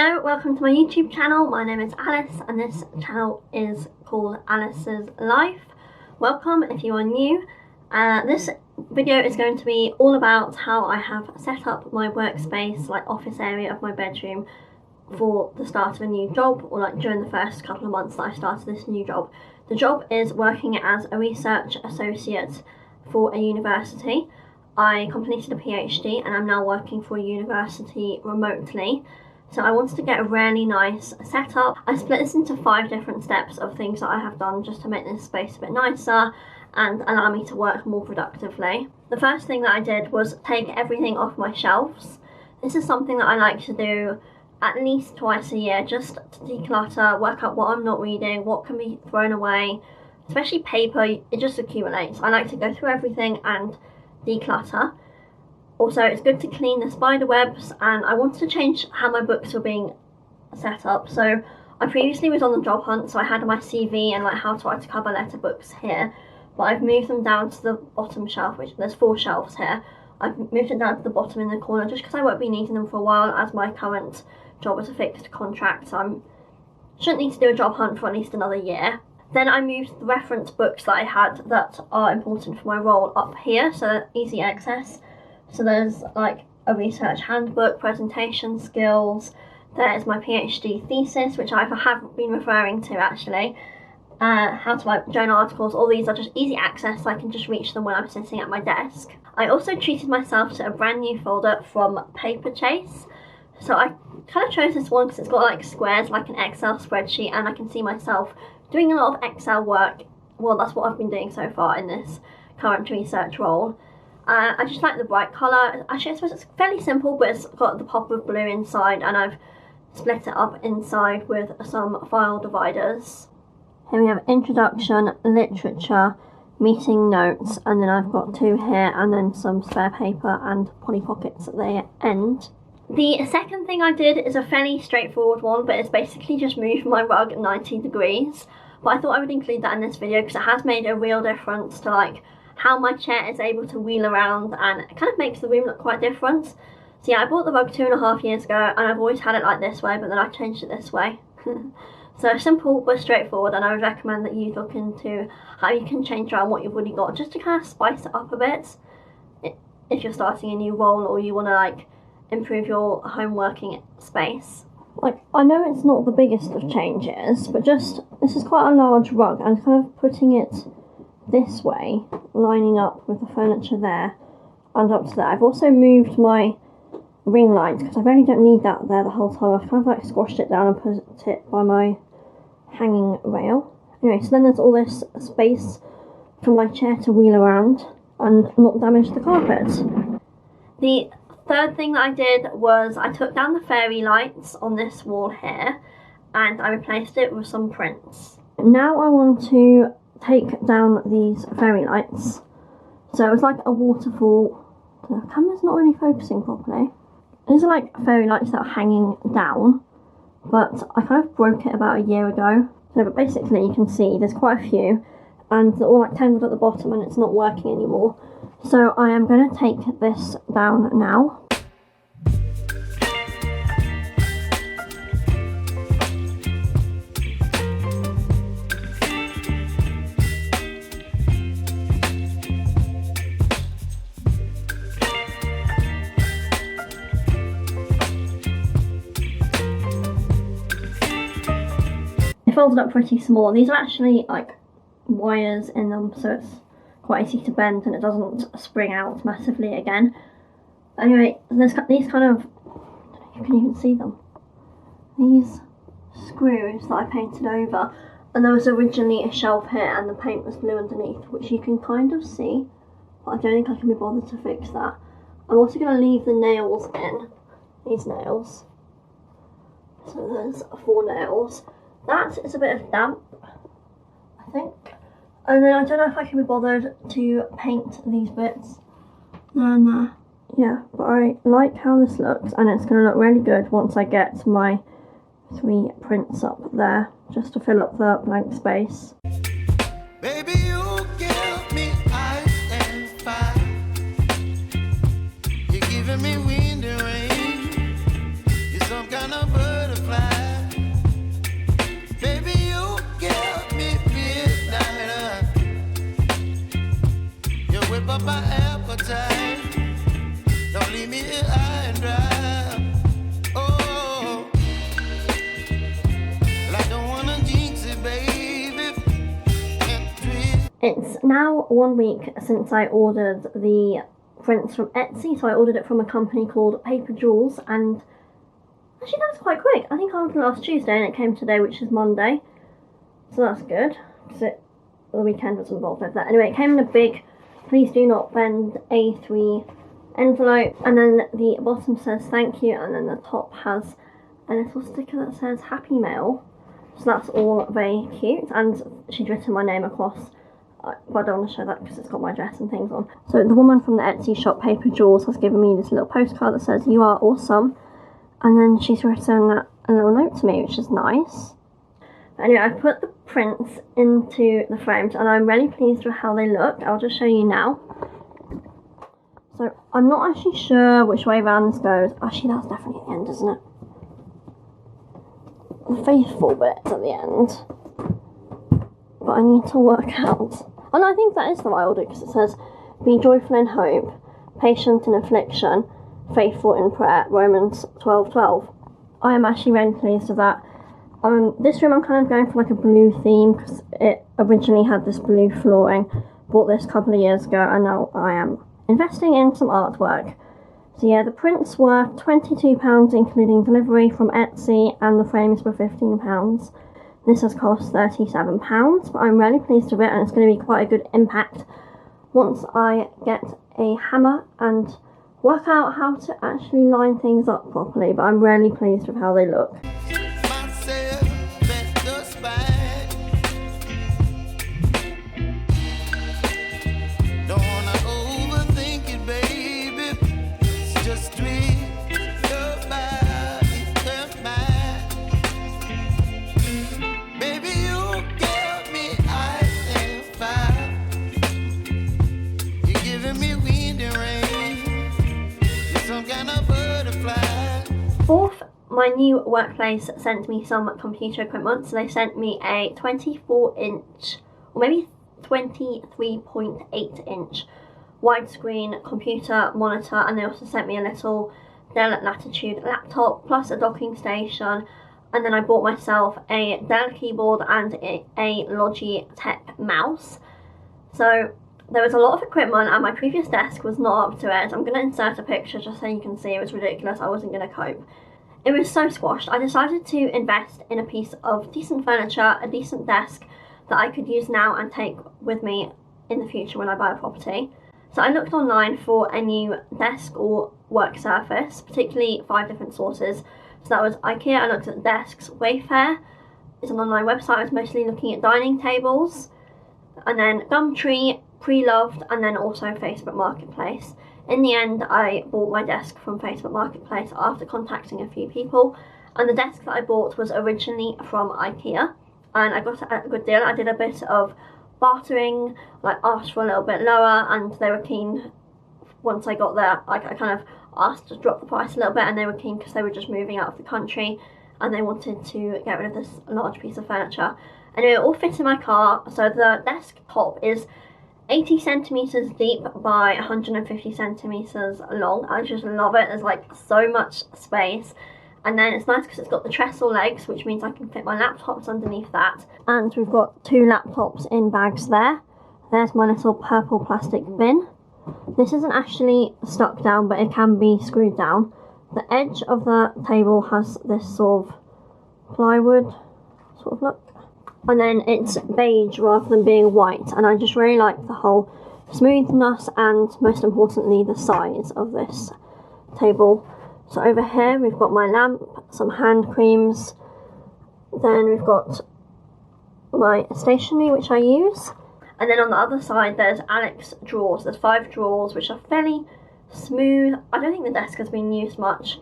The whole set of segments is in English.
Hello, welcome to my YouTube channel. My name is Alice and this channel is called Alice's Life. Welcome if you are new. This video is going to be all about how I have set up my workspace, like office area of my bedroom, for the start of a new job, or like during the first couple of months that I started this new job. The job is working as a research associate for a university. I completed a PhD and I'm now working for a university remotely. So I wanted to get a really nice setup. I split this into 5 different steps of things that I have done just to make this space a bit nicer and allow me to work more productively. The first thing that I did was take everything off my shelves. This is something that I like to do at least twice a year, just to declutter, work out what I'm not reading, what can be thrown away, especially paper. It just accumulates. I like to go through everything and declutter. Also, it's good to clean the spider webs, and I wanted to change how my books were being set up. So I previously was on the job hunt, so I had my CV and like how to write a cover letter books here, but I've moved them down to the bottom shelf, which there's 4 shelves here. I've moved it down to the bottom in the corner just because I won't be needing them for a while, as my current job is a fixed contract, so I shouldn't need to do a job hunt for at least another year. Then I moved the reference books that I had that are important for my role up here, so easy access. So there's like a research handbook, presentation skills, there's my PhD thesis, which I have been referring to actually, how to write journal articles. All these are just easy access, so I can just reach them when I'm sitting at my desk. I also treated myself to a brand new folder from Paperchase. So I kind of chose this one because it's got like squares like an Excel spreadsheet, and I can see myself doing a lot of Excel work. Well, that's what I've been doing so far in this current research role. I just like the bright colour. Actually, I suppose it's fairly simple, but it's got the pop of blue inside, and I've split it up inside with some file dividers. Here we have introduction, literature, meeting notes, and then I've got 2 here, and then some spare paper and Polly Pockets at the end. The second thing I did is a fairly straightforward one, but it's basically just moved my rug 90 degrees. But I thought I would include that in this video because it has made a real difference to like how my chair is able to wheel around, and it kind of makes the room look quite different. So yeah, I bought the rug 2.5 years ago, and I've always had it like this way, but then I changed it this way. So simple but straightforward, and I would recommend that you look into how you can change around what you've already got, just to kind of spice it up a bit if you're starting a new role or you want to like improve your home working space. Like, I know it's not the biggest of changes, but just this is quite a large rug, and kind of putting it this way, lining up with the furniture there and up to there. I've also moved my ring light because I really don't need that there the whole time. I've kind of like squashed it down and put it by my hanging rail. Anyway, so then there's all this space for my chair to wheel around and not damage the carpet. The third thing that I did was I took down the fairy lights on this wall here and I replaced it with some prints. Now I want to take down these fairy lights. So it's like a waterfall. The camera's not really focusing properly. These are like fairy lights that are hanging down, but I kind of broke it about a year ago. So but basically you can see there's quite a few, and they're all like tangled at the bottom and it's not working anymore. So I am going to take this down now. Folded up pretty small. These are actually like wires in them, so it's quite easy to bend and it doesn't spring out massively again. Anyway, there's these kind of, I don't know if you can even see them, these screws that I painted over, and there was originally a shelf here and the paint was blue underneath, which you can kind of see, but I don't think I can be bothered to fix that. I'm also going to leave the nails in, these nails, so there's 4 nails. That is a bit of damp, I think. And then I don't know if I can be bothered to paint these bits. And yeah, but I like how this looks, and it's going to look really good once I get my 3 prints up there, just to fill up the blank space. Baby, you give me ice and fire. You're giving me wind and rain. You're some kind of butterfly. up my appetite. Don't leave me here high and dry. Oh, well, I don't wanna jinx it, baby. It's now 1 week since I ordered the prints from Etsy, so I ordered it from a company called Paper Jewels, and actually that was quite quick. I think I ordered last Tuesday and it came today, which is Monday, so that's good, because the weekend was involved with that. Anyway, it came in a big please do not bend A3 envelope, and then the bottom says thank you, and then the top has a little sticker that says Happy Mail, so that's all very cute, and she'd written my name across, but I don't want to show that because it's got my address and things on. So the woman from the Etsy shop Paper Jewels has given me this little postcard that says you are awesome, and then she's written a little note to me, which is nice. Anyway, I've put the prints into the frames and I'm really pleased with how they look. I'll just show you now. So I'm not actually sure which way around this goes. Actually, that's definitely the end, isn't it? The faithful bit at the end. But I need to work out. Oh no, I think that is the right order because it says, be joyful in hope, patient in affliction, faithful in prayer, Romans 12:12. I am actually really pleased with that. This room I'm kind of going for like a blue theme because it originally had this blue flooring. Bought this a couple of years ago and now I am investing in some artwork. So yeah, the prints were £22 including delivery from Etsy and the frames were £15. This has cost £37, but I'm really pleased with it and it's going to be quite a good impact once I get a hammer and work out how to actually line things up properly, but I'm really pleased with how they look. Fourth, my new workplace sent me some computer equipment, so they sent me a 24-inch, or maybe 23.8-inch widescreen computer monitor, and they also sent me a little Dell Latitude laptop, plus a docking station, and then I bought myself a Dell keyboard and a Logitech mouse. So there was a lot of equipment and my previous desk was not up to it. I'm going to insert a picture just so you can see. It was ridiculous. I wasn't going to cope. It was so squashed. I decided to invest in a piece of decent furniture, a decent desk that I could use now and take with me in the future when I buy a property. So I looked online for a new desk or work surface, particularly 5 different sources. So that was IKEA, I looked at desks, Wayfair is an online website. I was mostly looking at dining tables, and then Gumtree, Pre-Loved, and then also Facebook Marketplace. In the end, I bought my desk from Facebook Marketplace after contacting a few people, and the desk that I bought was originally from IKEA, and I got a good deal. I did a bit of bartering, like asked for a little bit lower, and they were keen. Once I got there, I kind of asked to drop the price a little bit, and they were keen because they were just moving out of the country, and they wanted to get rid of this large piece of furniture. Anyway, it all fit in my car, so the desk top is 80 centimetres deep by 150 centimetres long. I just love it. There's like so much space, and then it's nice because it's got the trestle legs, which means I can fit my laptops underneath that. And we've got 2 laptops in bags there. There's my little purple plastic bin. This isn't actually stuck down, but it can be screwed down. The edge of the table has this sort of plywood sort of look, and then it's beige rather than being white, and I just really like the whole smoothness and most importantly the size of this table. So over here we've got my lamp, some hand creams, then we've got my stationery which I use, and then on the other side there's Alex drawers. There's 5 drawers which are fairly smooth. I don't think the desk has been used much,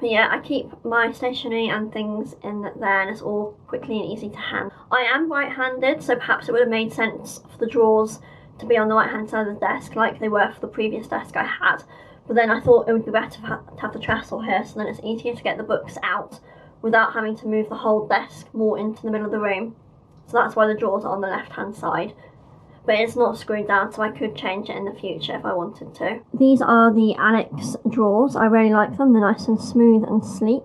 but yeah, I keep my stationery and things in there, and it's all quickly and easy to hand. I am right-handed, so perhaps it would have made sense for the drawers to be on the right-hand side of the desk like they were for the previous desk I had, but then I thought it would be better to have the trestle here, so then it's easier to get the books out without having to move the whole desk more into the middle of the room. So that's why the drawers are on the left-hand side. but it's not screwed down, so I could change it in the future if I wanted to. These are the Alex drawers. I really like them. They're nice and smooth and sleek.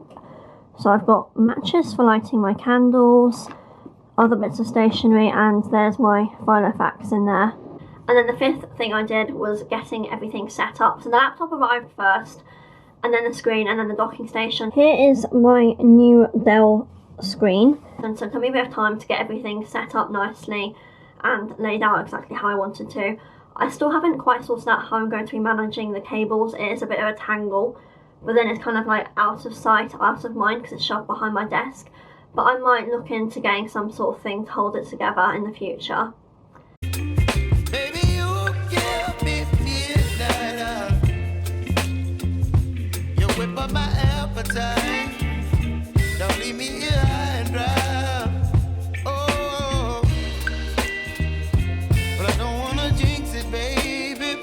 So I've got matches for lighting my candles, other bits of stationery, and there's my Filofax in there. And then the fifth thing I did was getting everything set up. So the laptop arrived first, and then the screen, and then the docking station. Here is my new Dell screen. And so it took me a bit of time to get everything set up nicely and laid out exactly how I wanted to. I still haven't quite sorted out how I'm going to be managing the cables. It is a bit of a tangle, but then it's kind of like out of sight, out of mind, because it's shoved behind my desk. But I might look into getting some sort of thing to hold it together in the future. Baby, you give me midnight. You whip up my appetite. Don't leave me here high and dry. Oh, but I don't wanna jinx it, baby.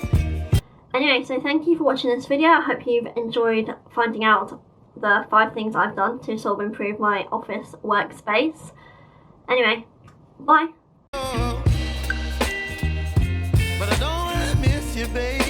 Anyway, so thank you for watching this video. I hope you've enjoyed finding out the 5 things I've done to sort of improve my office workspace. Anyway, bye. Oh, but I don't wanna miss you, baby.